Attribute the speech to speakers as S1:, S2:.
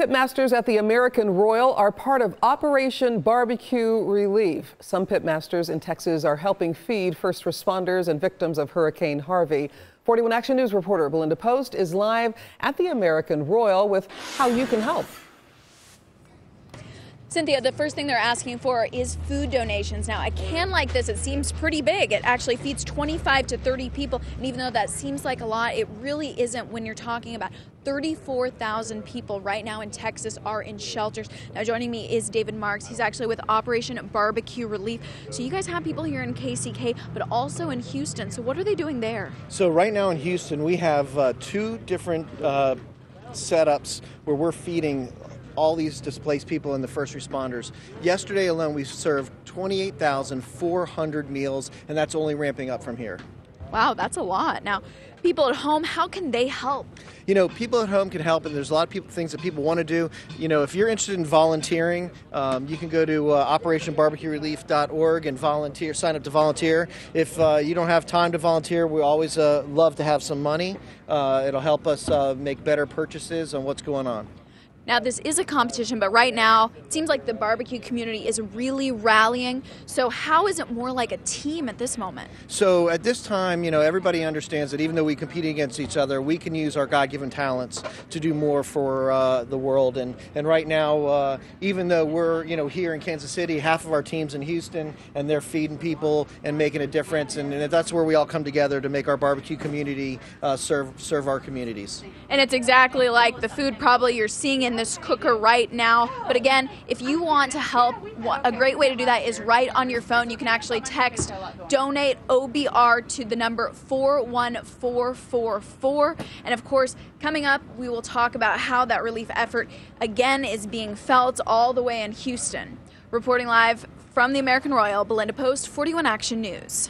S1: Pitmasters at the American Royal are part of Operation BBQ Relief. Some pitmasters in Texas are helping feed first responders and victims of Hurricane Harvey. 41 Action News reporter Belinda Post is live at the American Royal with how you can help.
S2: Cynthia, the first thing they're asking for is food donations. Now, a can like this, it seems pretty big. It actually feeds 25 to 30 people. And even though that seems like a lot, it really isn't when you're talking about 34,000 people right now in Texas are in shelters. Now, joining me is David Marks. He's actually with Operation BBQ Relief. So you guys have people here in KCK, but also in Houston. So what are they doing there?
S3: So right now in Houston, we have two different setups where we're feeding all these displaced people and the first responders. Yesterday alone, we served 28,400 meals, and that's only ramping up from here.
S2: Wow, that's a lot. Now, people at home, how can they help?
S3: You know, people at home can help, and there's a lot of things that people want to do. You know, if you're interested in volunteering, you can go to operationbbqrelief.org and volunteer, sign up to volunteer. If you don't have time to volunteer, we always love to have some money. It'll help us make better purchases on what's going on.
S2: Now, this is a competition, but right now, it seems like the barbecue community is really rallying. So how is it more like a team at this moment?
S3: So at this time, you know, everybody understands that even though we compete against each other, we can use our God-given talents to do more for the world. And right now, even though we're, you know, here in Kansas City, half of our team's in Houston, and they're feeding people and making a difference. And that's where we all come together to make our barbecue community serve our communities.
S2: And it's exactly like the food probably you're seeing in this cooker right now. But again, if you want to help, a great way to do that is right on your phone. You can actually text donate OBR to the number 41444. And of course, coming up, we will talk about how that relief effort again is being felt all the way in Houston. Reporting live from the American Royal, Belinda Post, 41 Action News.